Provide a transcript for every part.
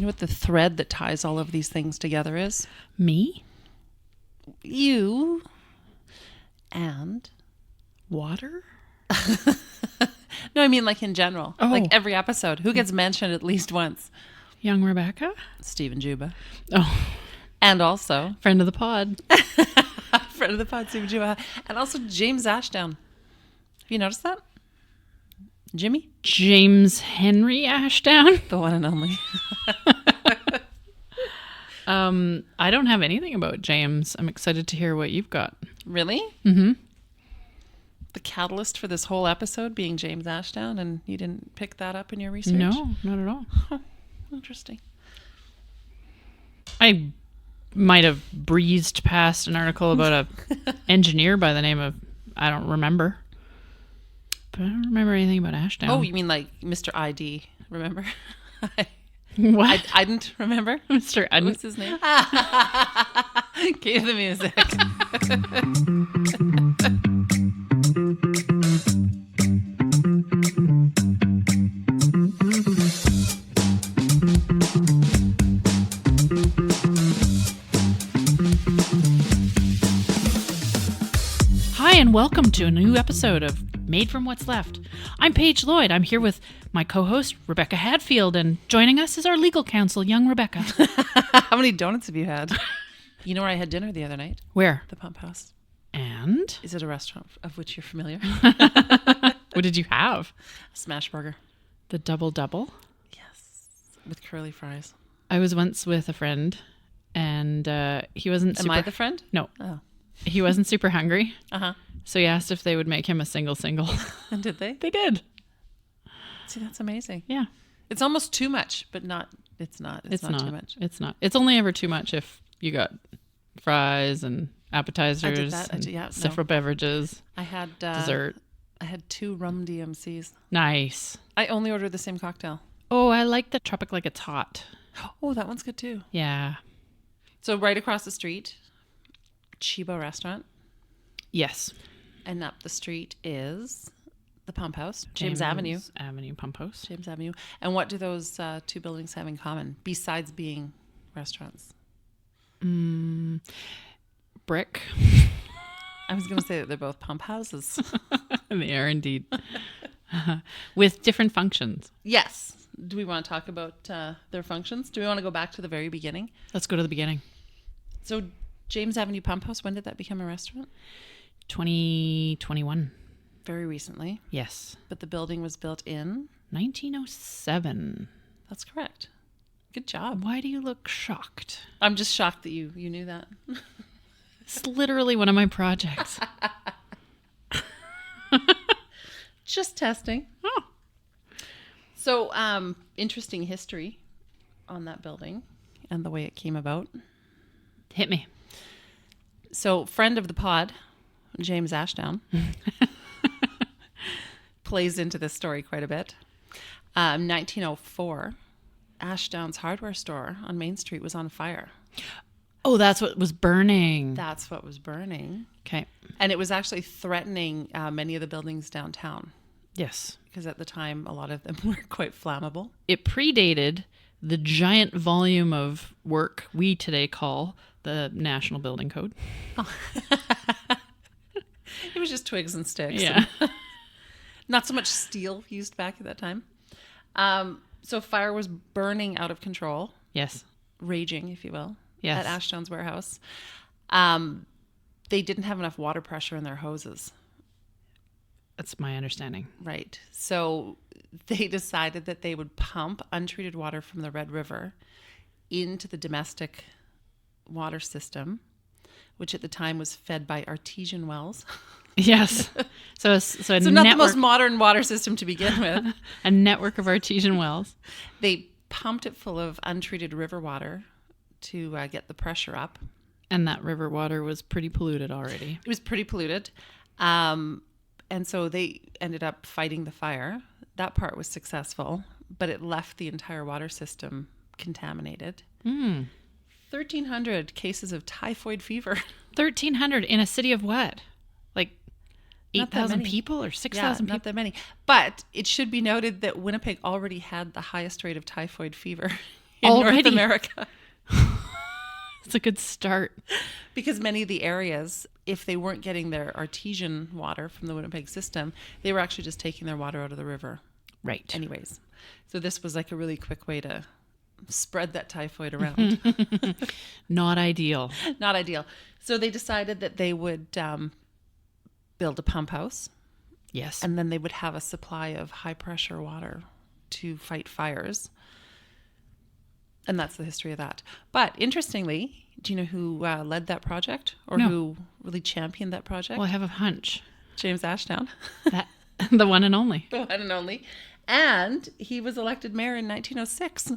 know what the thread that ties all of these things together is? Me? You and Water? no, I mean like in general. Oh. Like every episode. Who gets mentioned at least once? Young Rebecca? Stephen Juba. Oh, And also friend of the pod. friend of the pod, Stephen Juba. And also James Ashdown. Have you noticed that? Jimmy? James Henry Ashdown? The one and only. I don't have anything about James. I'm excited to hear what you've got. Really? Mm-hmm. The catalyst for this whole episode being James Ashdown, and you didn't pick that up in your research? No, not at all. Huh. Interesting. I might have breezed past an article about a engineer by the name of, I don't remember. But I don't remember anything about Ashdown. Oh, you mean like Mr. ID, remember? What? I didn't remember. Mr. What's his name? Cue the music. Hi, and welcome to a new episode of Made from What's Left. I'm Paige Lloyd. I'm here with my co-host, Rebecca Hadfield, and joining us is our legal counsel, young Rebecca. How many donuts have you had? You know where I had dinner the other night? Where? The Pump House. And? Is it a restaurant of which you're familiar? What did you have? Smash burger. The double-double? Yes. With curly fries. I was once with a friend, and he wasn't super... Am I the friend? No. Oh. He wasn't super hungry, Uh-huh. so he asked if they would make him a single. And did they? They did. See, that's amazing. Yeah. It's almost too much, but not. It's not. It's not too much. It's not. It's only ever too much if you got fries and appetizers I did that. and several beverages, I had dessert. I had 2 rum DMCs. Nice. I only ordered the same cocktail. Oh, I like the Tropic Like It's Hot. Oh, that one's good too. Yeah. So right across the street, Chiba Restaurant, Yes. and up the street is the Pump House, James Avenue. Pump House. James Avenue. And what do those 2 buildings have in common besides being restaurants? Brick. I was going to say that they're both pump houses. They are indeed. With different functions. Yes. Do we want to talk about their functions? Do we want to go back to the very beginning? Let's go to the beginning. So James Avenue Pump House, when did that become a restaurant? 2021. Very recently. Yes. But the building was built in? 1907. That's correct. Good job. Why do you look shocked? I'm just shocked that you knew that. It's literally one of my projects. Just testing. Oh. So, interesting history on that building and the way it came about. Hit me. So, friend of the pod, James Ashdown, plays into this story quite a bit. 1904, Ashdown's hardware store on Main Street was on fire. Oh, that's what was burning. That's what was burning. Okay. And it was actually threatening many of the buildings downtown. Yes. Because at the time, a lot of them were quite flammable. It predated the giant volume of work we today call the National Building Code. Oh. It was just twigs and sticks. Yeah. Not so much steel used back at that time. So fire was burning out of control. Yes. Raging, if you will. Yes. At Ashdown's warehouse. They didn't have enough water pressure in their hoses. That's my understanding. Right. So they decided that they would pump untreated water from the Red River into the domestic water system, which at the time was fed by artesian wells. Yes. So not the most modern water system to begin with. A network of artesian wells. They pumped it full of untreated river water to get the pressure up. And that river water was pretty polluted already. It was pretty polluted. And so they ended up fighting the fire. That part was successful, but it left the entire water system contaminated. 1,300 cases of typhoid fever. 1,300 in a city of what? Like 8,000 people or 6,000 people? Not that many. But it should be noted that Winnipeg already had the highest rate of typhoid fever in North Already? America. It's a good start. Because many of the areas, if they weren't getting their artesian water from the Winnipeg system, they were actually just taking their water out of the river Right. anyways. So this was like a really quick way to spread that typhoid around. Not ideal. Not ideal. So they decided that they would build a pump house, Yes. and then they would have a supply of high pressure water to fight fires. And that's the history of that. But interestingly, do you know who led that project, or No. who really championed that project? Well, I have a hunch. James Ashdown, That the one and only. the one and only. And he was elected mayor in 1906.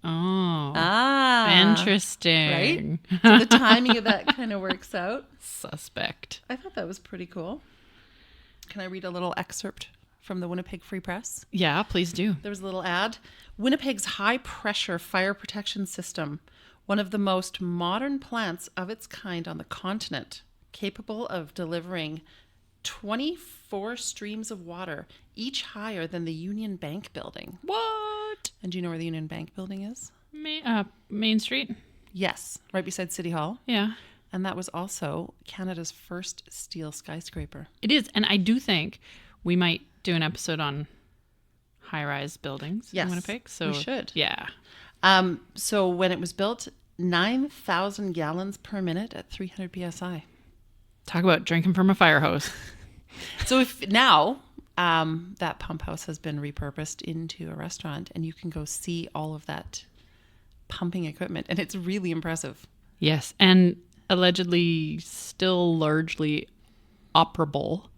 Oh. Ah. Interesting. Right? So the timing of that kind of works out. Suspect. I thought that was pretty cool. Can I read a little excerpt from the Winnipeg Free Press? Yeah, please do. There was a little ad. Winnipeg's high-pressure fire protection system, one of the most modern plants of its kind on the continent, capable of delivering 24 streams of water, each higher than the Union Bank building. What? And do you know where the Union Bank building is? Main Street? Yes, right beside City Hall. Yeah. And that was also Canada's first steel skyscraper. It is. And I do think we might do an episode on high-rise buildings Yes, in Winnipeg. So we should. Yeah. So when it was built, 9,000 gallons per minute at 300 psi. Talk about drinking from a fire hose. So if now that pump house has been repurposed into a restaurant, and you can go see all of that pumping equipment, and it's really impressive. Yes. And allegedly still largely operable,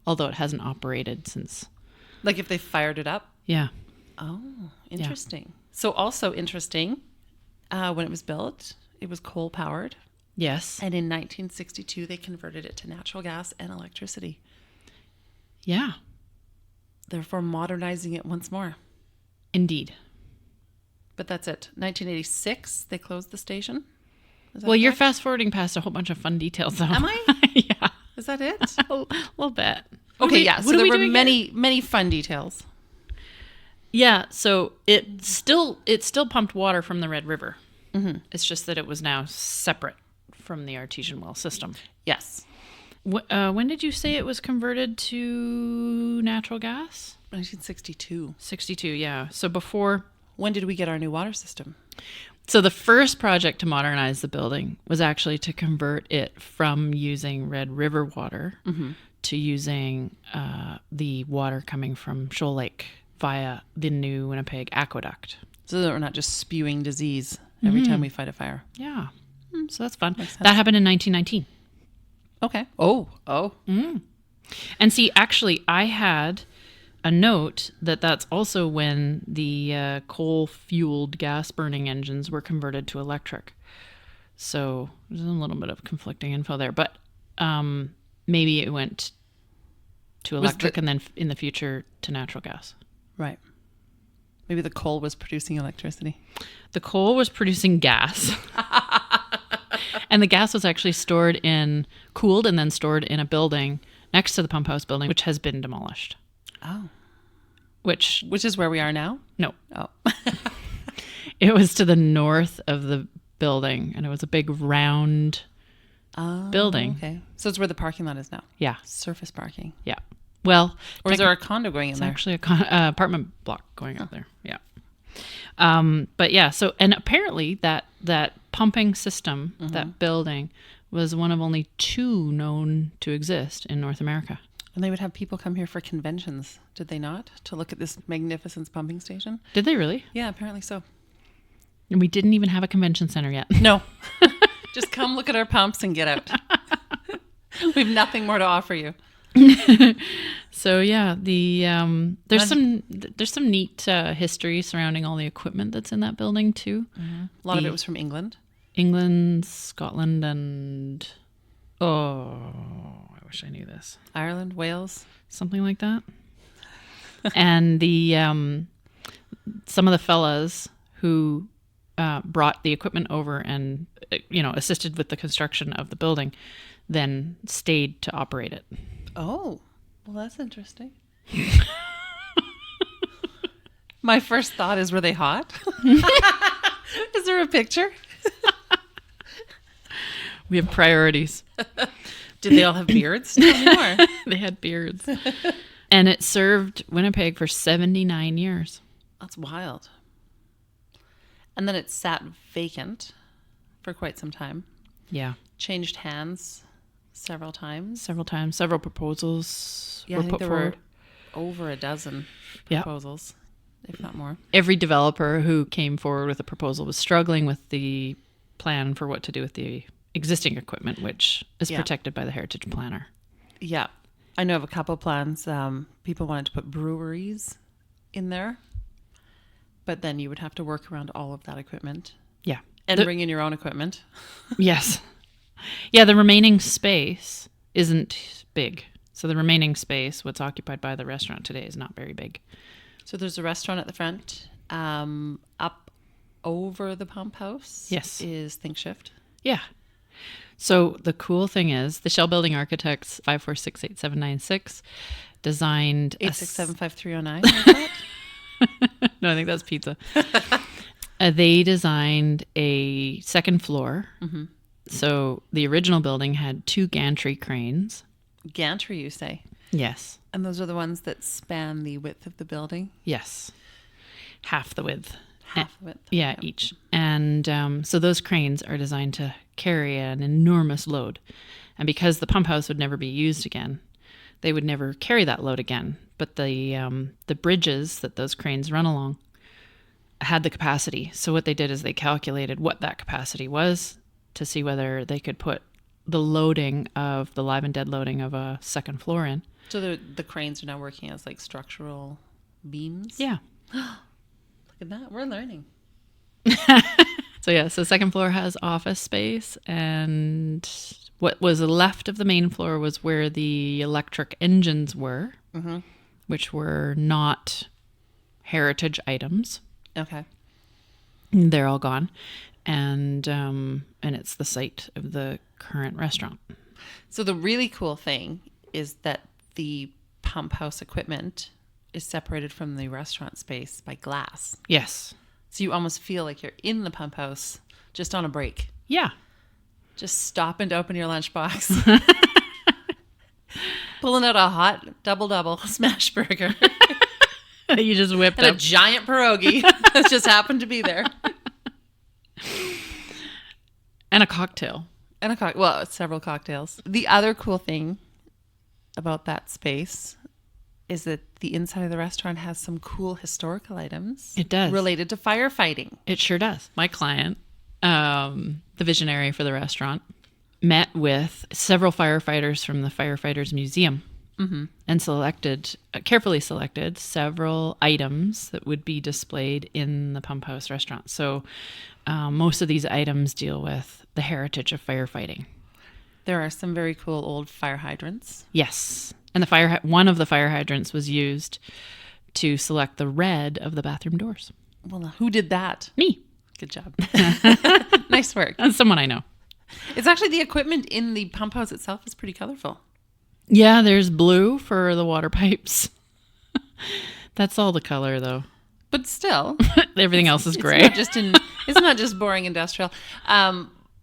although it hasn't operated since. Like if they fired it up. Yeah. Oh, interesting. So also interesting, when it was built, it was coal powered. Yes. And in 1962, they converted it to natural gas and electricity, Yeah. therefore modernizing it once more. Indeed. But that's it. 1986, they closed the station. Is that Well, you're correct? fast forwarding past a whole bunch of fun details, though. Am I? Yeah. Is that it? A little bit. Okay, yeah. So what are there we were doing many fun details. Yeah, so it still pumped water from the Red River. Mm-hmm. It's just that it was now separate from the artesian well system. Yes. When did you say it was converted to natural gas? 1962. 62, yeah. So before... When did we get our new water system? So the first project to modernize the building was actually to convert it from using Red River water to using the water coming from Shoal Lake via the new Winnipeg aqueduct. So that we're not just spewing disease every time we fight a fire. Yeah. So that's fun. Makes sense. That happened in 1919. Okay. Oh. And see, actually, I had a note that that's also when the coal-fueled gas-burning engines were converted to electric. So there's a little bit of conflicting info there. But maybe it went to electric and then in the future to natural gas. Right. Maybe the coal was producing electricity. The coal was producing gas. And the gas was actually cooled and then stored in a building next to the pump house building, which has been demolished. Oh. Which is where we are now? No. Oh. It was to the north of the building, and it was a big round building. Okay. So it's where the parking lot is now. Yeah. Surface parking. Yeah. Well, Or is there a condo going in it's there? actually a apartment block going up there. Yeah. But yeah, so, and apparently that pumping system, that building, was one of only 2 known to exist in North America. And they would have people come here for conventions, did they not? To look at this magnificent pumping station? Did they really? Yeah, apparently so. And we didn't even have a convention center yet. No. Just come look at our pumps and get out. We have nothing more to offer you. So yeah, there's some neat history surrounding all the equipment that's in that building too. A lot of it was from England. England, Scotland, and I wish I knew this. Ireland, Wales. Something like that. And the some of the fellas who brought the equipment over and assisted with the construction of the building then stayed to operate it. Oh, well, that's interesting. My first thought is, were they hot? Is there a picture? We have priorities. Did they all have beards? Tell me more. They had beards. And it served Winnipeg for 79 years. That's wild. And then it sat vacant for quite some time. Yeah. Changed hands several times. Several proposals Yeah, were I think put there forward. were over a dozen Yeah. proposals, if not more. Every developer who came forward with a proposal was struggling with the plan for what to do with the existing equipment, which is protected by the heritage planner. Yeah. I know of a couple plans. People wanted to put breweries in there, but then you would have to work around all of that equipment. Yeah. And bring in your own equipment. Yes. Yeah, the remaining space isn't big. So the remaining space, what's occupied by the restaurant today, is not very big. So there's a restaurant at the front. Up over the pump house Yes. is Think Shift. Yeah. So the cool thing is the Shell Building Architects 5468796 designed 8675309. No, I think that's pizza. They designed a second floor. Mm-hmm. So the original building had 2 gantry cranes. Gantry, you say? Yes. And those are the ones that span the width of the building? Yes. Half the width. Half of it. Yeah, each. And so those cranes are designed to carry an enormous load. And because the pump house would never be used again, they would never carry that load again. But the bridges that those cranes run along had the capacity. So what they did is they calculated what that capacity was to see whether they could put the loading of the live and dead loading of a second floor in. So the cranes are now working as like structural beams? Yeah. Look at that. We're learning. So second floor has office space, and what was left of the main floor was where the electric engines were, mm-hmm. which were not heritage items. Okay. They're all gone. And it's the site of the current restaurant. So the really cool thing is that the pump house equipment is separated from the restaurant space by glass. Yes. So you almost feel like you're in the pump house just on a break. Yeah. Just stopping to open your lunchbox. Pulling out a hot double smash burger. You just whipped and up. A giant pierogi that just happened to be there. And a cocktail. Well, several cocktails. The other cool thing about that space is that the inside of the restaurant has some cool historical items. It does. Related to firefighting. It sure does. My client, the visionary for the restaurant, met with several firefighters from the Firefighters Museum mm-hmm. and carefully selected several items that would be displayed in the Pump House restaurant. So most of these items deal with the heritage of firefighting. There are some very cool old fire hydrants. Yes. And one of the fire hydrants was used to select the red of the bathroom doors. Well, who did that? Me. Good job. Nice work. That's someone I know. It's actually the equipment in the pump house itself is pretty colorful. Yeah, there's blue for the water pipes. That's all the color, though. But still. Everything else is gray. It's not just boring industrial.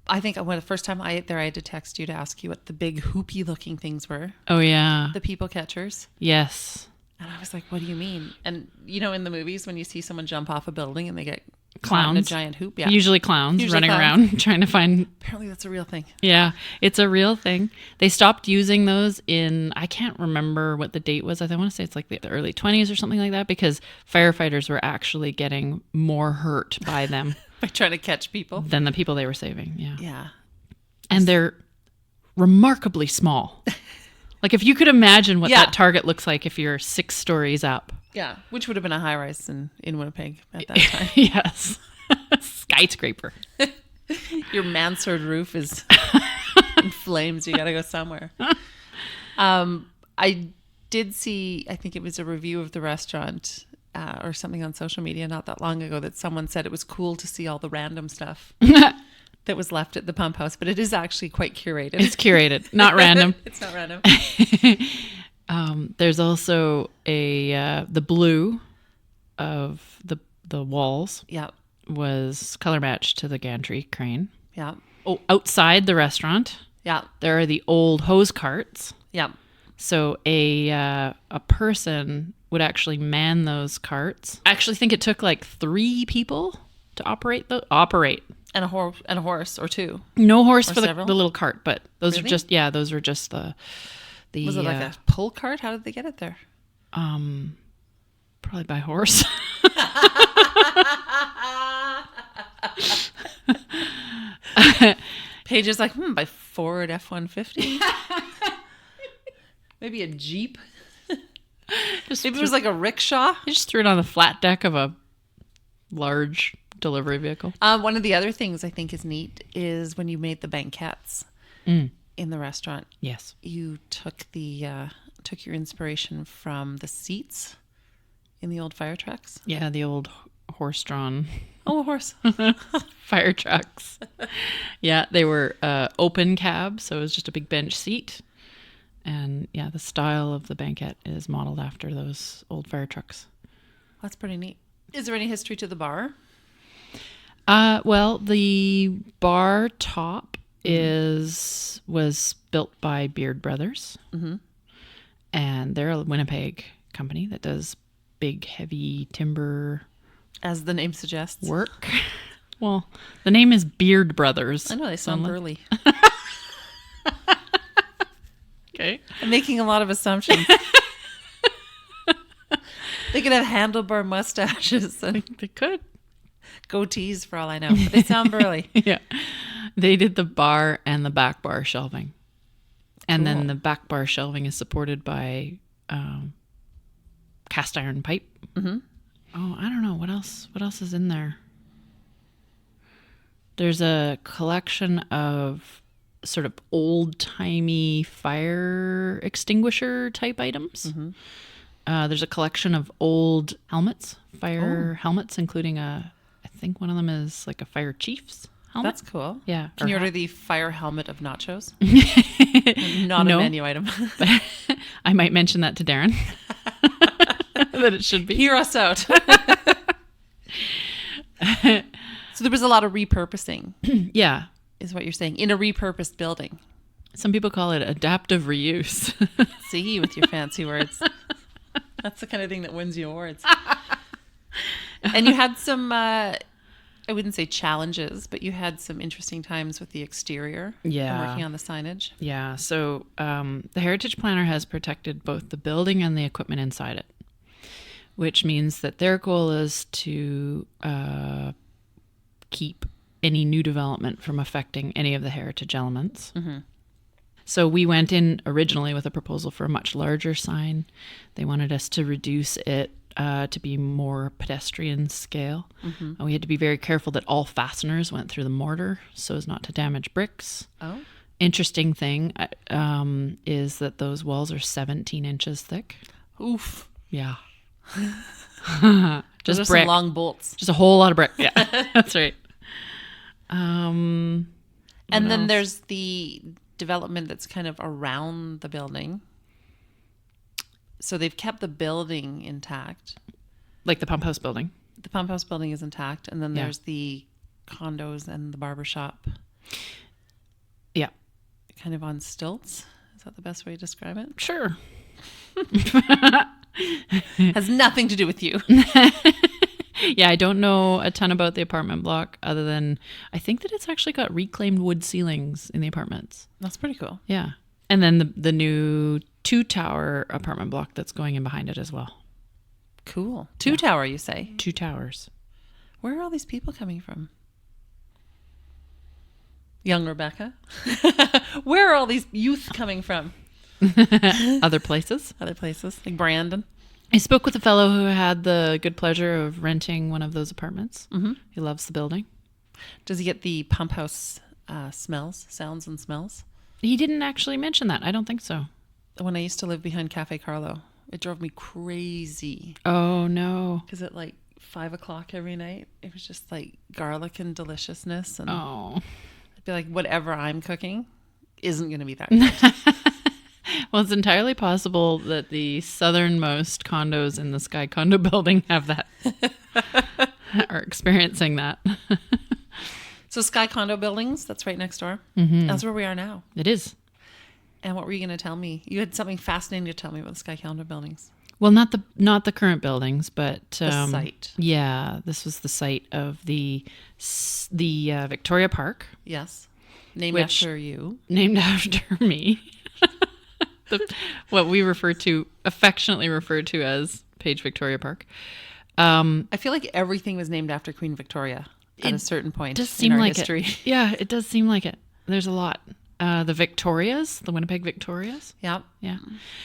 I think when the first time I ate there, I had to text you to ask you what the big hoopy looking things were. Oh, yeah. The people catchers. Yes. And I was like, what do you mean? And you know, in the movies, when you see someone jump off a building and they get clowns in a giant hoop. Yeah. Usually clowns running around trying to find. Apparently that's a real thing. Yeah, it's a real thing. They stopped using those I can't remember what the date was. I want to say it's like the early 20s or something like that, because firefighters were actually getting more hurt by them. By trying to catch people. Than the people they were saving. Yeah. Yeah. And they're remarkably small. Like if you could imagine what that target looks like if you're 6 stories up. Yeah, which would have been a high-rise in Winnipeg at that time. Yes. Skyscraper. Your mansard roof is in flames. You got to go somewhere. I did see, I think it was a review of the restaurant or something on social media not that long ago, that someone said it was cool to see all the random stuff that was left at the pump house, but it is actually quite curated. It's curated, not random. It's not random. There's also the blue of the walls Yeah. was color matched to the gantry crane. Yeah. Oh, outside the restaurant, Yeah. there are the old hose carts. Yeah. So a person would actually man those carts. I actually think it took like 3 people to operate. And a horse or two. No horse Or for the several? little cart, but those Really? are just the Was it like a pull cart? How did they get it there? probably by horse. Paige is like, by Ford F-150. Maybe a Jeep. Maybe it was like a rickshaw. You just threw it on the flat deck of a large delivery vehicle. One of the other things I think is neat is when you made the banquettes in the restaurant. Yes. You took your inspiration from the seats in the old fire trucks. Yeah, the old horse-drawn Oh, a horse. fire trucks. Yeah, they were open cab, so it was just a big bench seat. And yeah, the style of the banquette is modeled after those old fire trucks. That's pretty neat. Is there any history to the bar? Well, the bar top was built by Beard Brothers. Mm-hmm. And they're a Winnipeg company that does big, heavy timber, as the name suggests, work. Well, the name is Beard Brothers. I know, they sound burly. Okay. I'm making a lot of assumptions. They could have handlebar mustaches and They could. goatees for all I know, but they sound burly. Yeah. They did the bar and the back bar shelving. And Cool. then the back bar shelving is supported by cast iron pipe. Mm-hmm. Oh, I don't know. What else is in there? There's a collection of sort of old-timey fire extinguisher type items. Mm-hmm. There's a collection of old helmets, fire helmets, including I think one of them is like a fire chief's helmet. That's cool. Yeah. Can you order the fire helmet of nachos? Not No. a menu item. I might mention that to Darren. That it should be. Hear us out. So there was a lot of repurposing, Yeah. is what you're saying, in a repurposed building. Some people call it adaptive reuse. See, with your fancy words. That's the kind of thing that wins you awards. And you had some, I wouldn't say challenges, but you had some interesting times with the exterior. Yeah. And working on the signage. Yeah. So the heritage planner has protected both the building and the equipment inside it, which means that their goal is to keep any new development from affecting any of the heritage elements. Mm-hmm. So we went in originally with a proposal for a much larger sign. They wanted us to reduce it to be more pedestrian scale. Mm-hmm. We had to be very careful that all fasteners went through the mortar so as not to damage bricks. Oh. Interesting thing is that those walls are 17 inches thick. Oof. Yeah. Those are brick. some long bolts. Just a whole lot of brick. Yeah, that's right. And then there's the development that's kind of around the building. So they've kept the building intact. Like the pump house building. The pump house building is intact. And then Yeah. there's the condos and the barber shop. Yeah. Kind of on stilts. Is that the best way to describe it? Sure. Has nothing to do with you. Yeah, I don't know a ton about the apartment block other than I think that it's actually got reclaimed wood ceilings in the apartments. That's pretty cool. Yeah. And then the new 2-tower apartment block that's going in behind it as well. Cool. Two-tower, you say? 2 towers. Where are all these people coming from? Young Rebecca? Where are all these youth coming from? Other places. Other places, like Brandon. I spoke with a fellow who had the good pleasure of renting one of those apartments. Mm-hmm. He loves the building. Does he get the pump house sounds and smells? He didn't actually mention that. I don't think so. When I used to live behind Cafe Carlo, it drove me crazy. Oh, no. Because at like 5 o'clock every night, it was just like garlic and deliciousness. And Oh. I'd be like, whatever I'm cooking isn't going to be that good. Well, it's entirely possible that the southernmost condos in the Sky Condo building have that, are experiencing that. So Sky Condo Buildings, that's right next door. That's where we are now. It is. And what were you going to tell me? You had something fascinating to tell me about the Sky Condo Buildings. Well, not the current buildings, but The site. Yeah, this was the site of the Victoria Park, Yes. Named Which- after you. named after me. What we affectionately refer to as Paige Victoria Park. I feel like everything was named after Queen Victoria at a certain point Does in seem our like history. it. Yeah, it does seem like it. There's a lot. The Victorias, the Winnipeg Victorias. Yep. Yeah.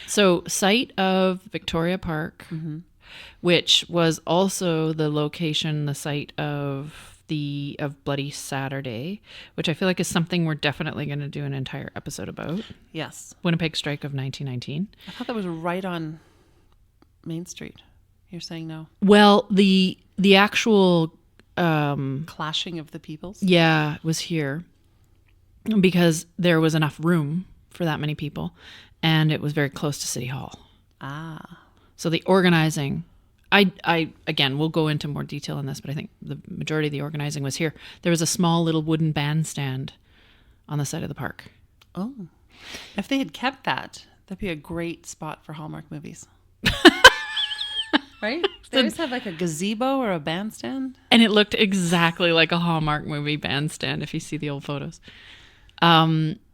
So, site of Victoria Park, which was also the site of Bloody Saturday, which I feel like is something we're definitely going to do an entire episode about. Yes. Winnipeg strike of 1919. I thought that was right on Main Street. You're saying no. Well, the actual Clashing of the peoples? was here because there was enough room for that many people, and it was very close to City Hall. Ah. So the organizing, I again, we'll go into more detail on this, but I think the majority of the organizing was here. There was a small little wooden bandstand on the side of the park. Oh. If they had kept that, that'd be a great spot for Hallmark movies. Right? They always have like a gazebo or a bandstand. And it looked exactly like a Hallmark movie bandstand if you see the old photos.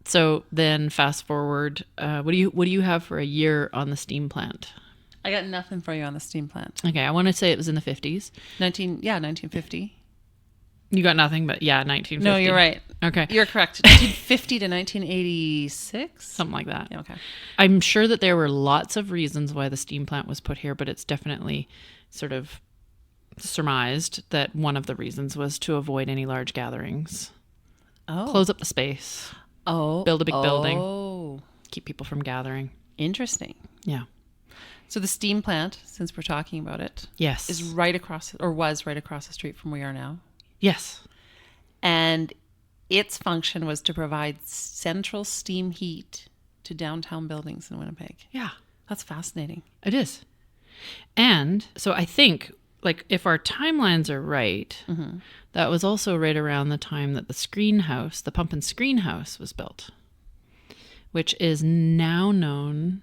So then fast forward, what do you have for a year on the steam plant? I got nothing for you on the steam plant. Okay, I want to say it was in the 50s. 1950. You got nothing, but yeah, 1950. No, you're right. Okay. You're correct. 1950 to 1986? Something like that. Yeah, okay. I'm sure that there were lots of reasons why the steam plant was put here, but it's definitely sort of surmised that one of the reasons was to avoid any large gatherings. Oh. Close up the space, Oh. build a big building, Oh. keep people from gathering. Interesting. Yeah. So the steam plant, since we're talking about it, Yes. is right across, or was right across the street from where we are now. Yes. And its function was to provide central steam heat to downtown buildings in Winnipeg. Yeah. That's fascinating. It is. And so I think, like, if our timelines are right, that was also right around the time that the screen house, the pump and screen house, was built, which is now known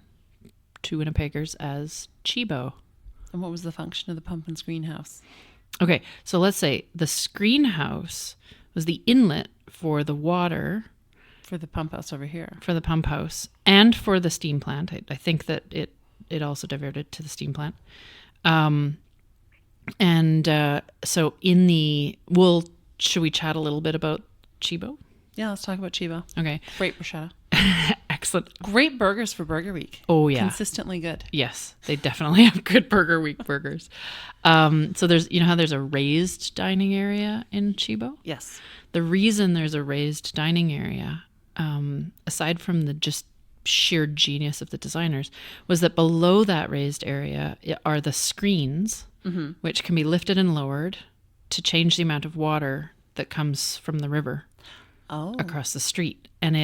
to Winnipeggers as Chibo. And what was the function of the pump and screen house? Okay, so let's say the screen house was the inlet for the water For the pump house over here. for the pump house and for the steam plant. I think that it also diverted to the steam plant. So should we chat a little bit about Chibo? Yeah, let's talk about Chibo. Okay. Great bruschetta. Excellent. Great burgers for Burger Week. Oh, yeah. Consistently good. Yes, they definitely have good Burger Week burgers. So there's, how there's a raised dining area in Chibo? Yes. The reason there's a raised dining area, aside from the just sheer genius of the designers, was that below that raised area are the screens, which can be lifted and lowered to change the amount of water that comes from the river across the street. And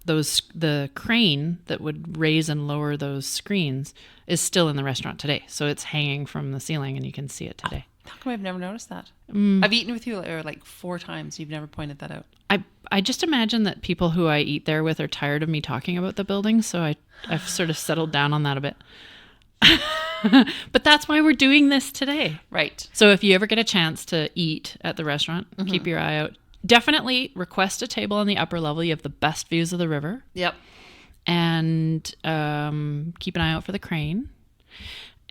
the crane that would raise and lower those screens is still in the restaurant today. So it's hanging from the ceiling and you can see it today. How come I've never noticed that? I've eaten with you like 4 times. You've never pointed that out. I just imagine that people who I eat there with are tired of me talking about the building. So I've sort of settled down on that a bit. But that's why we're doing this today. Right. So if you ever get a chance to eat at the restaurant, keep your eye out. Definitely request a table on the upper level. You have the best views of the river. Yep. And keep an eye out for the crane.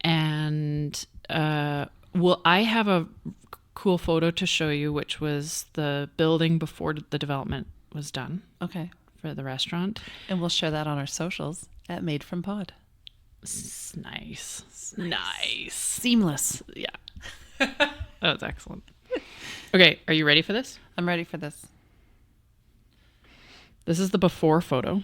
And I have a cool photo to show you, which was the building before the development was done. Okay. For the restaurant. And we'll share that on our socials at Made From Pod. Nice. Seamless. Yeah. That was excellent. Okay, are you ready for this? I'm ready for this. This is the before photo.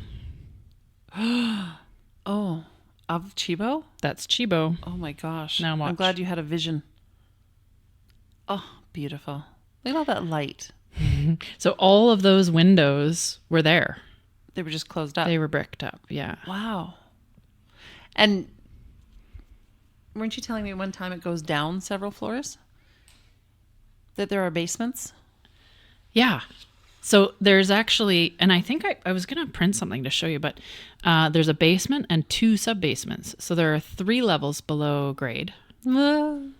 Oh, of Chibo? That's Chibo. Oh my gosh. Now watch. I'm glad you had a vision. Oh, beautiful. Look at all that light. So all of those windows were there. They were just closed up. They were bricked up. Yeah. Wow. And weren't you telling me one time it goes down several floors? That there are basements? Yeah. So there's actually, and I think I was going to print something to show you, but there's a basement and 2 sub-basements. So there are 3 levels below grade. And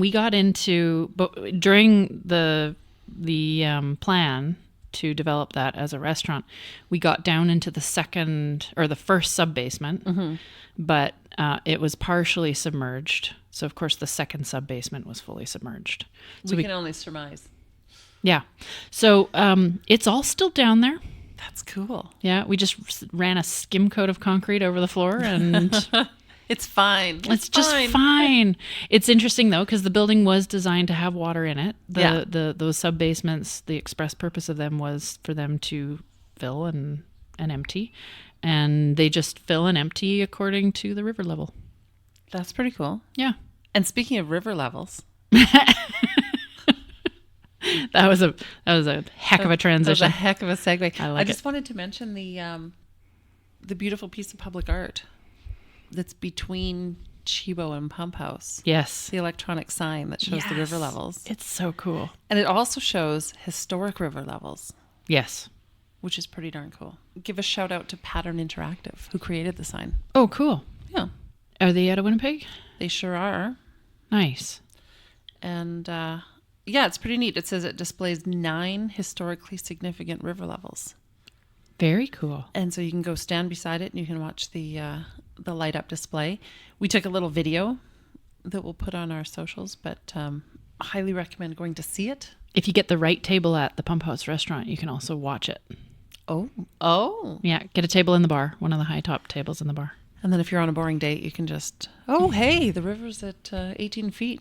we got into, but during the plan to develop that as a restaurant, we got down into the first sub-basement, but it was partially submerged. So of course the second sub-basement was fully submerged. So we can only surmise. Yeah. So it's all still down there. That's cool. Yeah. We just ran a skim coat of concrete over the floor and it's fine. It's just fine. It's interesting though, because the building was designed to have water in it. Those sub basements, the express purpose of them was for them to fill and empty. And they just fill and empty according to the river level. That's pretty cool. Yeah. And speaking of river levels, that was a heck of a transition. That was a heck of a segue. I just wanted to mention the beautiful piece of public art that's between Chibo and Pump House. Yes. The electronic sign that shows the river levels. It's so cool. And it also shows historic river levels. Yes. Which is pretty darn cool. Give a shout out to Pattern Interactive, who created the sign. Oh, cool. Yeah. Are they out of Winnipeg? They sure are. Nice. And yeah, it's pretty neat. It says it displays 9 historically significant river levels. Very cool. And so you can go stand beside it and you can watch the light up display. We took a little video that we'll put on our socials, but I highly recommend going to see it. If you get the right table at the Pump House restaurant, you can also watch it. Oh. Yeah, get a table in the bar, one of the high top tables in the bar. And then if you're on a boring date, you can just, hey, the river's at 18 feet.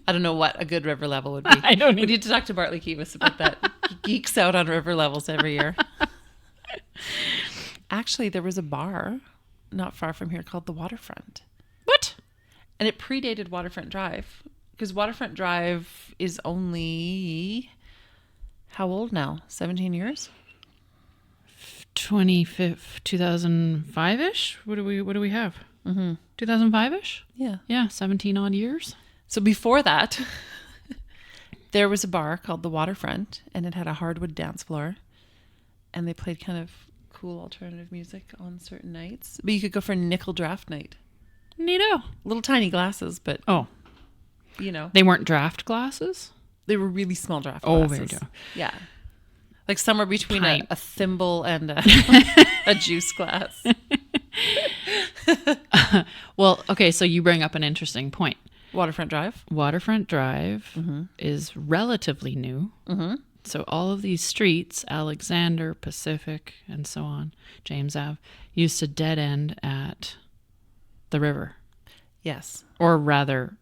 I don't know what a good river level would be. I don't We need to talk to Bartley Kivas about that. He geeks out on river levels every year. Actually, there was a bar not far from here called the Waterfront. What? And it predated Waterfront Drive, because Waterfront Drive is only, how old now? 17 years? 2005-ish? What do we have? 2005-ish? Yeah. Yeah, 17 odd years. So before that, there was a bar called the Waterfront, and it had a hardwood dance floor, and they played kind of cool alternative music on certain nights. But you could go for nickel draft night. Neato. Little tiny glasses, but they weren't draft glasses? They were really small draft Oh, glasses. very good. Yeah. Like somewhere between a thimble and a juice glass. Well, okay, so you bring up an interesting point. Waterfront Drive. Waterfront Drive is relatively new. So all of these streets, Alexander, Pacific, and so on, James Ave, used to dead end at the river. Yes. Or rather,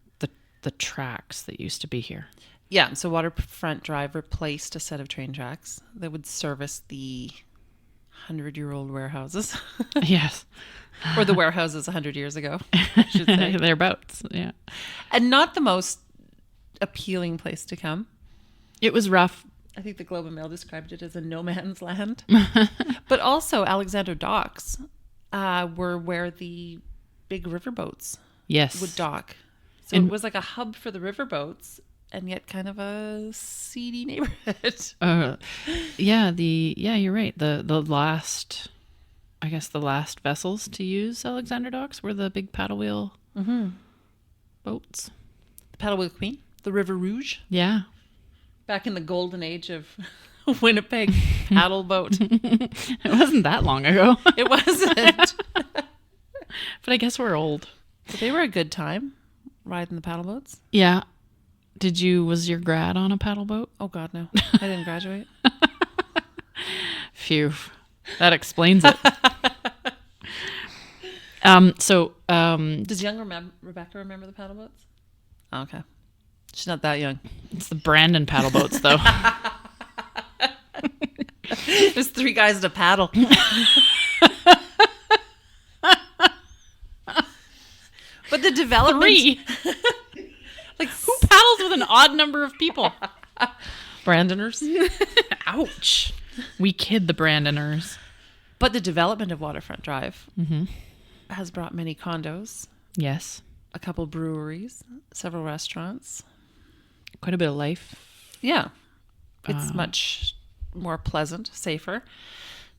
the tracks that used to be here. Yeah, so Waterfront Drive replaced a set of train tracks that would service the 100-year-old warehouses. Yes. Or the warehouses 100 years ago, I should say. Thereabouts, yeah. And not the most appealing place to come. It was rough. I think the Globe and Mail described it as a no man's land. But also Alexander Docks were where the big riverboats would dock. So it was like a hub for the riverboats, and yet kind of a seedy neighborhood. Yeah, you're right. The last vessels to use Alexander Docks were the big paddle wheel boats. The paddle wheel queen, the River Rouge. Yeah. Back in the golden age of Winnipeg paddle boat. It wasn't that long ago. It wasn't. But I guess we're old. But they were a good time riding the paddle boats. Yeah. Was your grad on a paddle boat? Oh God, no. I didn't graduate. Phew. That explains it. Does young Rebecca remember the paddle boats? Oh, okay. She's not that young. It's the Brandon paddle boats, though. There's 3 guys at a paddle. But the development... 3? Like, who paddles with an odd number of people? Brandoners. Ouch. We kid the Brandoners. But the development of Waterfront Drive has brought many condos, Yes. a couple breweries, several restaurants. Quite a bit of life. Yeah. It's much more pleasant, safer.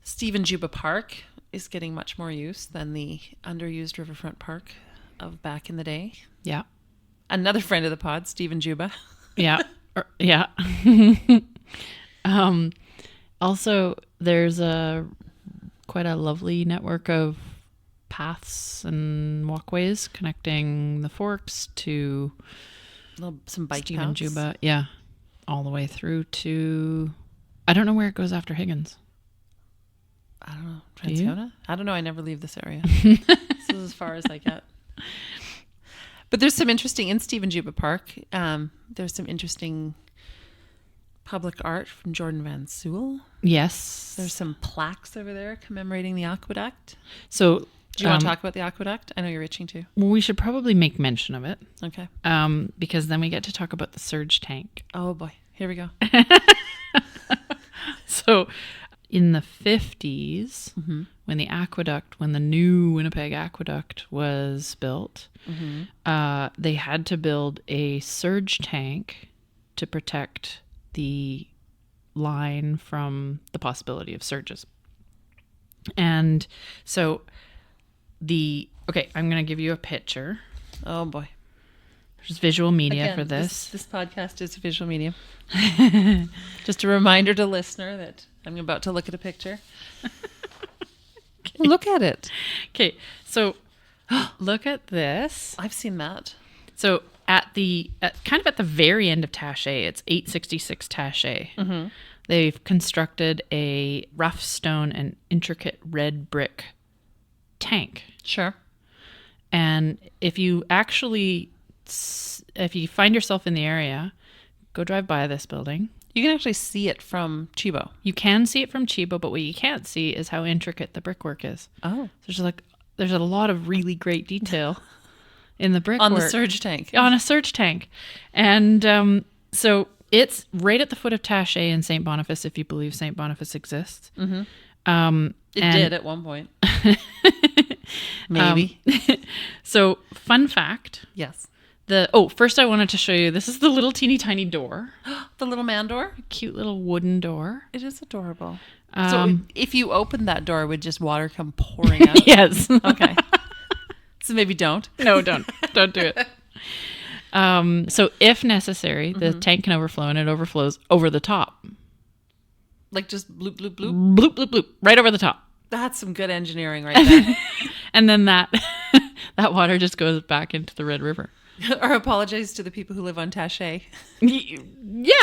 Stephen Juba Park is getting much more use than the underused Riverfront Park of back in the day. Yeah. Another friend of the pod, Stephen Juba. Yeah. Yeah. Also, there's quite a lovely network of paths and walkways connecting the Forks to Some bike Stephen paths. Juba. Yeah. All the way through to, I don't know where it goes after Higgins. I don't know. Do you? Transcona? I don't know. I never leave this area. This is as far as I get. But there's some interesting, in Stephen Juba Park, there's some interesting public art from Jordan Van Sewell. Yes. There's some plaques over there commemorating the aqueduct. So, Do you want to talk about the aqueduct? I know you're itching to. well, we should probably make mention of it, Okay. because then we get to talk about the surge tank. Oh boy. Here we go. So, in the 50s, when the new Winnipeg aqueduct was built, they had to build a surge tank to protect the line from the possibility of surges. And so I'm going to give you a picture. Oh boy. There's visual media Again, for this. This podcast is a visual medium. Just a reminder to listener that I'm about to look at a picture. Look at it. Okay, so look at this. I've seen that. So kind of at the very end of Taché, it's 866 Taché. They've constructed a rough stone and intricate red brick tank. Sure. And if you find yourself in the area, go drive by this building. You can actually see it from Chibo. You can see it from Chibo, but what you can't see is how intricate the brickwork is. Oh. There's a lot of really great detail in the brickwork. On the surge tank. On a surge tank. And so it's right at the foot of Taché in St. Boniface, if you believe St. Boniface exists. It did at one point. Maybe. So, fun fact. Yes. First I wanted to show you, this is the little teeny tiny door. The little man door? Cute little wooden door. It is adorable. So if you opened that door, would just water come pouring out? Yes. Okay. So maybe don't. No, don't do it. So if necessary, the tank can overflow, and it overflows over the top. Like just bloop, bloop, bloop? Bloop, bloop, bloop. Right over the top. That's some good engineering right there. And then that water just goes back into the Red River. Or apologize to the people who live on Taché. Yeah.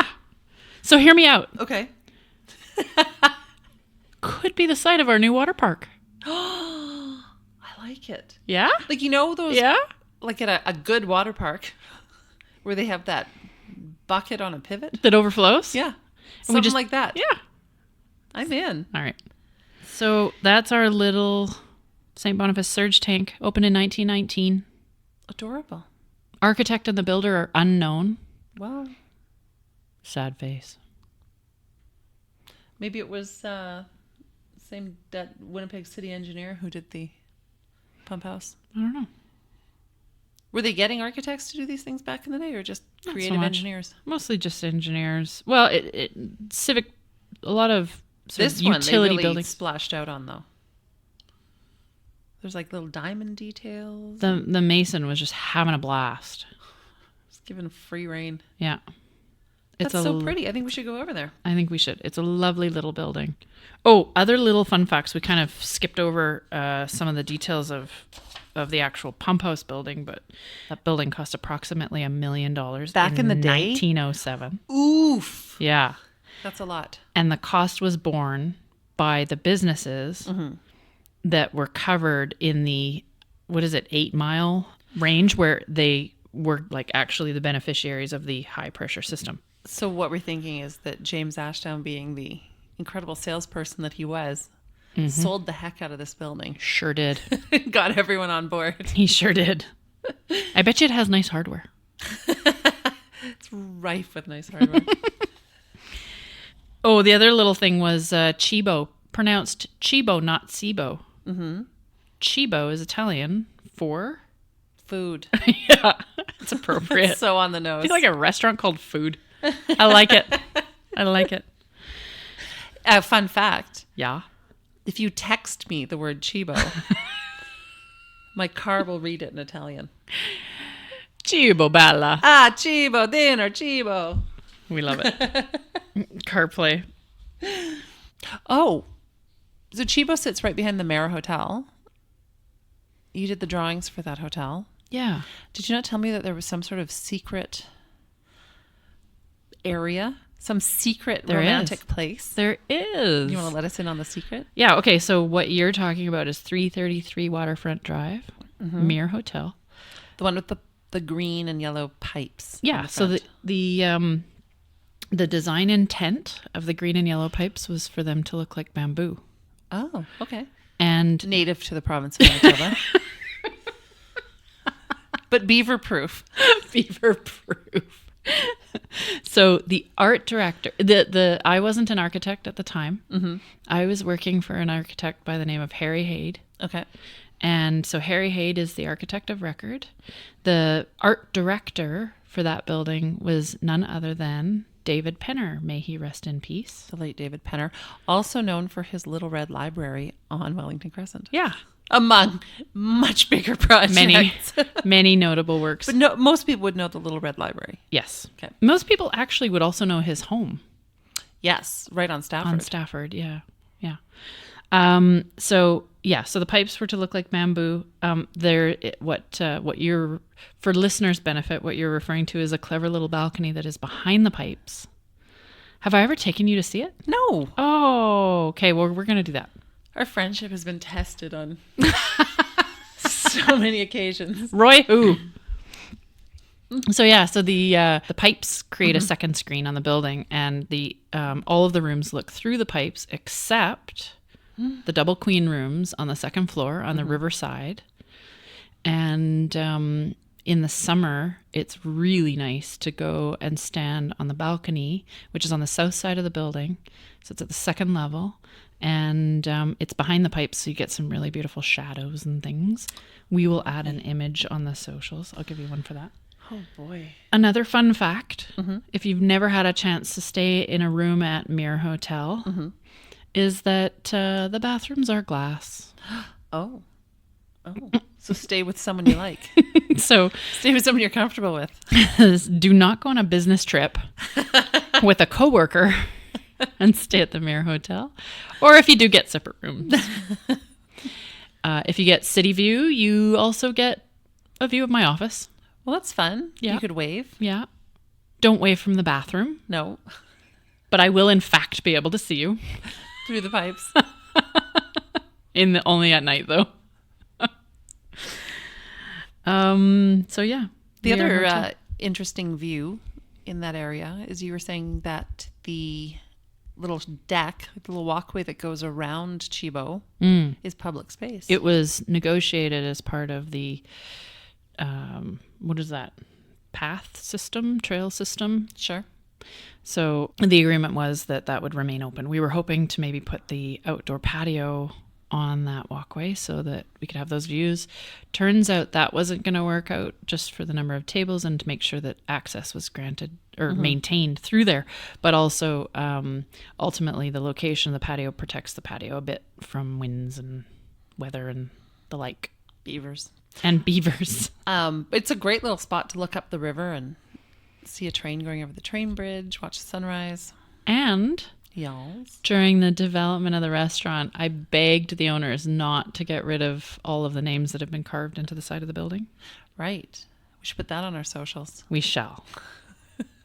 So hear me out. Okay. Could be the site of our new water park. I like it. Yeah? Like, you know those, Yeah? like at a good water park where they have that bucket on a pivot? That overflows? Yeah. And Something like that. Yeah. I'm in. All right. So that's our little St. Boniface surge tank, opened in 1919. Adorable. Architect and the builder are unknown. Well, Sad face. maybe it was that Winnipeg city engineer who did the pump house. I don't know. Were they getting architects to do these things back in the day, or just Not so creative much. engineers? Mostly just engineers. Well, a lot of sort This of one utility they really buildings. splashed out on, though. There's like little diamond details. The mason was just having a blast. Just giving free rein. Yeah. That's so pretty. I think we should go over there. I think we should. It's a lovely little building. Oh, other little fun facts. We kind of skipped over some of the details of the actual pump house building, but that building cost approximately $1 million Back in the day? 1907. Oof. Yeah. That's a lot. And the cost was borne by the businesses that were covered in the, 8-mile range, where they were like actually the beneficiaries of the high pressure system. So what we're thinking is that James Ashdown, being the incredible salesperson that he was, sold the heck out of this building. Sure did. Got everyone on board. He sure did. I bet you it has nice hardware. It's rife with nice hardware. Oh, the other little thing was Cibo, pronounced Cibo, not Cibo. Mm-hmm. Cibo is Italian for food. Yeah, it's appropriate. It's so on the nose. I feel like a restaurant called Food. I like it. I like it. Fun fact. Yeah. If you text me the word Cibo, my car will read it in Italian. Cibo bella. Ah, Cibo, dinner, Cibo. We love it. CarPlay. Oh, so Cibo sits right behind the Mara Hotel. You did the drawings for that hotel. Yeah. Did you not tell me that there was some sort of secret area? Some secret romantic place? There is. You want to let us in on the secret? Yeah. Okay. So what you're talking about is 333 Waterfront Drive, Mir Hotel. The one with the green and yellow pipes. Yeah. So the design intent of the green and yellow pipes was for them to look like bamboo. Oh, okay. And native to the province of Manitoba. But beaver proof. Beaver proof. So the art director, I wasn't an architect at the time. Mm-hmm. I was working for an architect by the name of Harry Hayde. Okay. And so Harry Hayde is the architect of record. The art director for that building was none other than David Penner. May he rest in peace. The late David Penner, also known for his Little Red Library on Wellington Crescent. Yeah. Among much bigger projects. Many notable works. But most people would know the Little Red Library. Yes. Okay. Most people actually would also know his home. Yes, right on Stafford. On Stafford, yeah. Yeah. So the pipes were to look like bamboo. What you're, for listeners' benefit, what you're referring to is a clever little balcony that is behind the pipes. Have I ever taken you to see it? No. Oh, okay. Well, we're going to do that. Our friendship has been tested on so many occasions. Roy who? So the pipes create a second screen on the building, and the all of the rooms look through the pipes except the double queen rooms on the second floor on the riverside. And in the summer, it's really nice to go and stand on the balcony, which is on the south side of the building. So it's at the second level. And it's behind the pipes, so you get some really beautiful shadows and things. We will add an image on the socials. I'll give you one for that. Oh, boy. Another fun fact, if you've never had a chance to stay in a room at Mir Hotel, is that the bathrooms are glass. Oh. So stay with someone you like. So stay with someone you're comfortable with. Do not go on a business trip with a coworker and stay at the Mir Hotel. Or if you do get separate rooms. If you get city view, you also get a view of my office. Well, that's fun. Yeah. You could wave. Yeah. Don't wave from the bathroom. No. But I will, in fact, be able to see you. Through the pipes. Only at night, though. So, yeah. The other interesting view in that area is you were saying that the little deck, the little walkway that goes around Cibo is public space. It was negotiated as part of the, what is that? Path system, trail system? Sure. So the agreement was that would remain open. We were hoping to maybe put the outdoor patio on that walkway so that we could have those views. Turns out that wasn't going to work out, just for the number of tables and to make sure that access was granted or maintained through there. But also, ultimately, the location of the patio protects the patio a bit from winds and weather and the like. Beavers. And beavers. It's a great little spot to look up the river and see a train going over the train bridge, watch the sunrise. And Y'alls. During the development of the restaurant, I begged the owners not to get rid of all of the names that have been carved into the side of the building. Right. We should put that on our socials. We shall.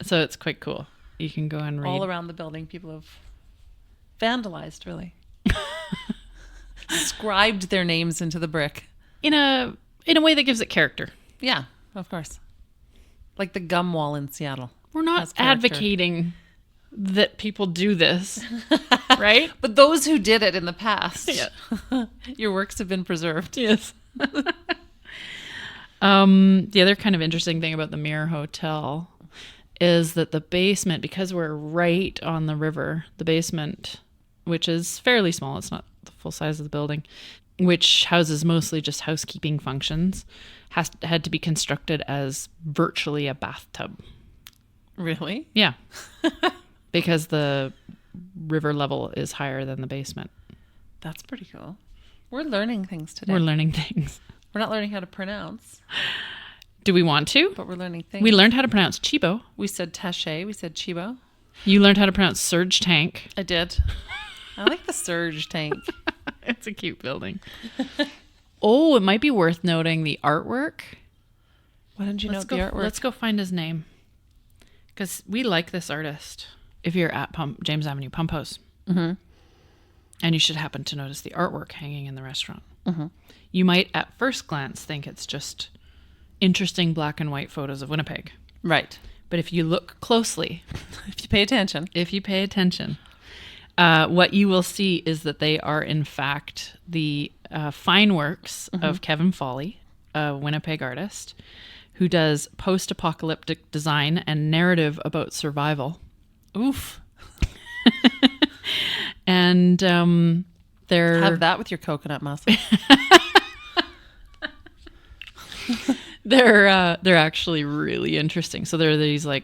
So it's quite cool. You can go and read. All around the building, people have vandalized, really. Scribed their names into the brick. In a way that gives it character. Yeah, of course. Like the gum wall in Seattle. We're not advocating that people do this, right? But those who did it in the past, your works have been preserved. Yes. The other kind of interesting thing about the Mir Hotel is that the basement, because we're right on the river, the basement, which is fairly small, it's not the full size of the building, which houses mostly just housekeeping functions, had to be constructed as virtually a bathtub. Really? Yeah. Because the river level is higher than the basement. That's pretty cool. We're learning things today. We're learning things. We're not learning how to pronounce, Do we want to? but we're learning things. We learned how to pronounce Chibo. We said taché. We said chibo. You learned how to pronounce Surge Tank. I did. I like the surge tank. It's a cute building. Oh, it might be worth noting the artwork. Why didn't you know the artwork? Let's go find his name. Because we like this artist. If you're at James Avenue Pump House. Mm-hmm. And you should happen to notice the artwork hanging in the restaurant. Mm-hmm. You might at first glance think it's just interesting black and white photos of Winnipeg. Right. But if you look closely, If you pay attention, what you will see is that they are in fact the fine works of Kevin Foley, a Winnipeg artist, who does post-apocalyptic design and narrative about survival. oof. And they're Have that with your coconut mussels. they're actually really interesting. So there are these like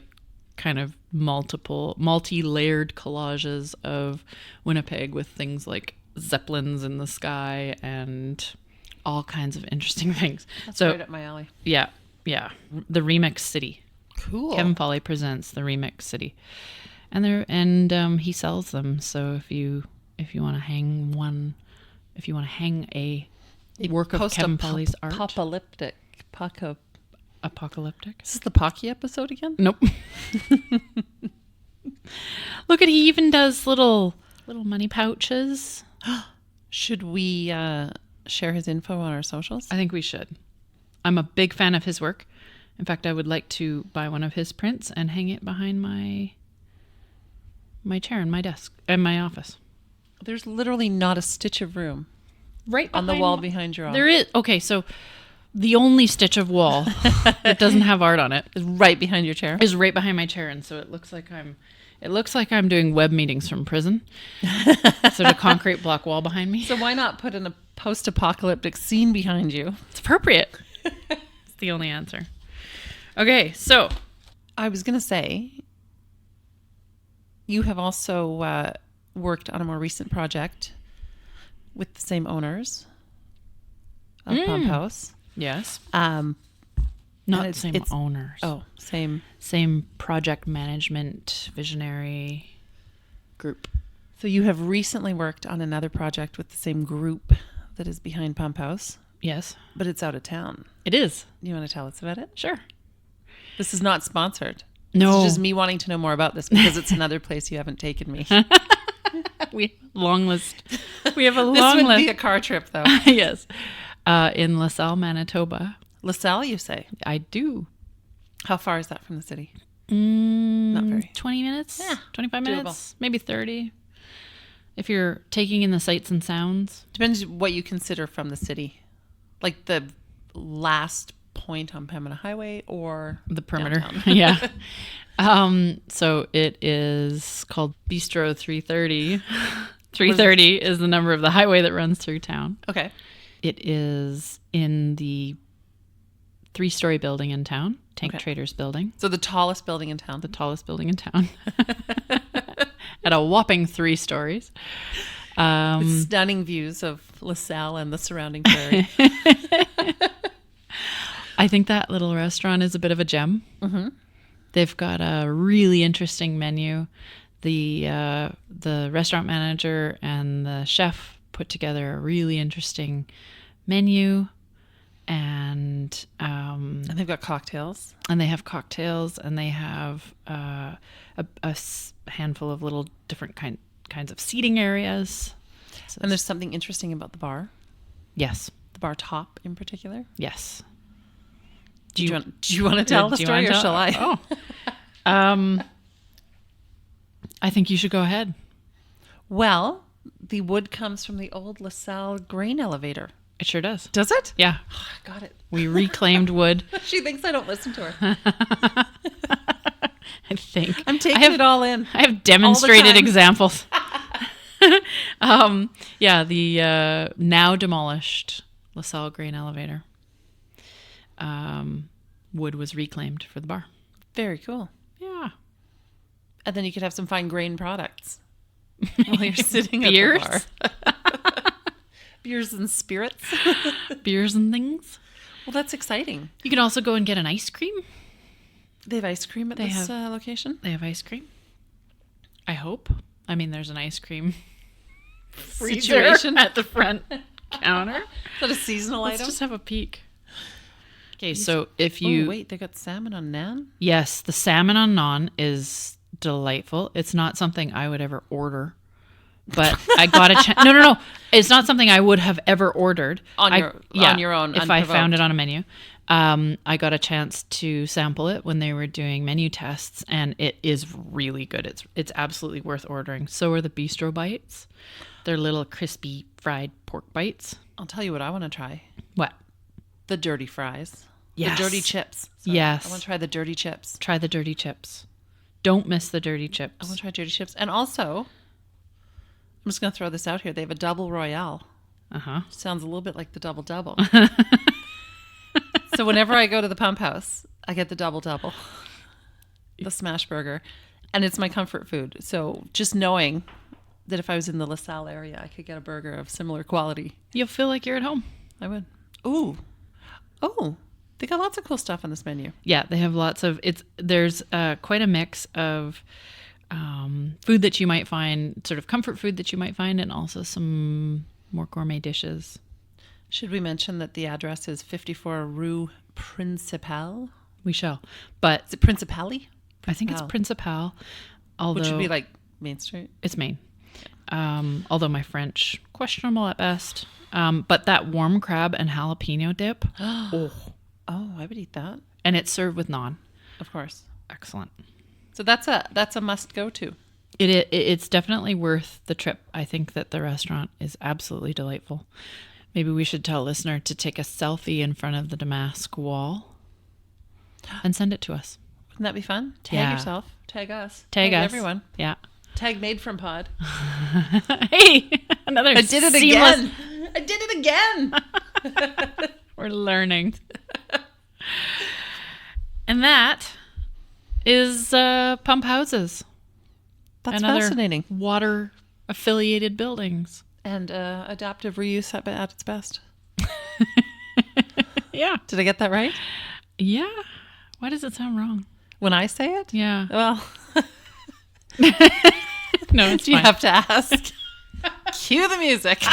kind of multi-layered collages of Winnipeg with things like zeppelins in the sky and all kinds of interesting things. That's so right up my alley. yeah, the Remix City. Cool. Kevin Foley presents the Remix City, and he sells them. So if you want to hang a work of Kevin Foley's art, Apocalyptic. apocalyptic. Is this the Pocky episode again? Nope. Look at, he even does little money pouches. Should we share his info on our socials? I think we should. I'm a big fan of his work. In fact, I would like to buy one of his prints and hang it behind my chair in my desk in my office. There's literally not a stitch of room Right on the wall behind your office. There is. Okay, so the only stitch of wall that doesn't have art on it Is right behind your chair. is right behind my chair, and so it looks like I'm doing web meetings from prison. So a concrete block wall behind me. So why not put in a post-apocalyptic scene behind you? It's appropriate. It's the only answer. Okay, so I was going to say, you have also worked on a more recent project with the same owners of Pump House. yes, And not the it's- same it's- owners. Oh, same. Same project management visionary group. So you have recently worked on another project with the same group that is behind Pump House, Yes, but it's out of town. it is. You want to tell us about it? Sure. This is not sponsored. No. It's just me wanting to know more about this because it's another place you haven't taken me. We have a long list. We have a This long would list. be a car trip, though. Yes. In LaSalle, Manitoba. LaSalle, you say? I do. How far is that from the city? Not very. 20 minutes? Yeah, 25 doable. minutes? Maybe 30. If you're taking in the sights and sounds. Depends what you consider from the city. Like the last point on Pembina Highway or The perimeter. downtown. Yeah. So it is called Bistro 330. 330 is the number of the highway that runs through town. Okay. It is in the 3-story building in town, Tank Okay. Traders building, So the tallest building in town. the tallest building in town, at a whopping 3 stories. With stunning views of LaSalle and the surrounding prairie. I think that little restaurant is a bit of a gem. Mm-hmm. They've got a really interesting menu. The restaurant manager and the chef put together a really interesting menu, and And they've got cocktails. they have cocktails, and they have a handful of little different kinds of seating areas. So And there's something interesting about the bar. yes, The bar top in particular. yes. Do you want to tell the do you story wanna or tell- shall I? Oh. I think you should go ahead. Well, the wood comes from the old LaSalle grain elevator. It sure does. Does it? Yeah. Got it. We reclaimed wood. She thinks I don't listen to her. I think. I'm taking it all in. I have demonstrated time. examples. Yeah, the now demolished LaSalle grain elevator. Wood was reclaimed for the bar. Very cool. Yeah. And then you could have some fine grain products while you're sitting Beers? at the bar. Beers and spirits. Beers and things. Well, that's exciting. You can also go and get an ice cream. They have ice cream at this location? They have ice cream. I hope. I mean, there's an ice cream Situation at the front counter. Is that a seasonal Let's item? just have a peek. Okay, so if you... Oh, wait, they got salmon on naan? Yes, the salmon on naan is delightful. It's not something I would ever order. But I got a chance... No. It's not something I would have ever ordered. On your own, if I found it on a menu. I got a chance to sample it when they were doing menu tests, and it is really good. It's absolutely worth ordering. So are the bistro bites. They're little crispy fried pork bites. I'll tell you what I want to try. What? The dirty fries. Yes. The dirty chips. Sorry. Yes. I want to try the dirty chips. Try the dirty chips. Don't miss the dirty chips. I want to try dirty chips. And also, I'm just going to throw this out here. They have a double royale. Uh-huh. Sounds a little bit like the double-double. So whenever I go to the Pump House, I get the double-double, the smash burger, and it's my comfort food. So just knowing that if I was in the LaSalle area, I could get a burger of similar quality. You'll feel like you're at home. I would. Ooh. Oh, they got lots of cool stuff on this menu. Yeah, they have lots of... There's quite a mix of food that you might find, sort of comfort food that you might find, and also some more gourmet dishes. Should we mention that the address is 54 Rue Principale? We shall. But Is it Principale? I think it's Principal. Although Which would be like Main Street. It's Main. Although my French, questionable at best. But that warm crab and jalapeno dip. Oh, I would eat that. And it's served with naan. Of course. Excellent. So that's a must go to. It's definitely worth the trip. I think that the restaurant is absolutely delightful. Maybe we should tell a listener to take a selfie in front of the Damask wall and send it to us. Wouldn't that be fun? Tag yourself. Tag us. Tag us. Everyone. Yeah. Tag Made from Pod. Hey, another I did it seamless... again. I did it again. We're learning. And that is pump houses. That's and fascinating. Other water affiliated buildings. And adaptive reuse at its best. Yeah. Did I get that right? Yeah. Why does it sound wrong? When I say it? Yeah. Well, no, it's you fine. have to ask. Cue the music.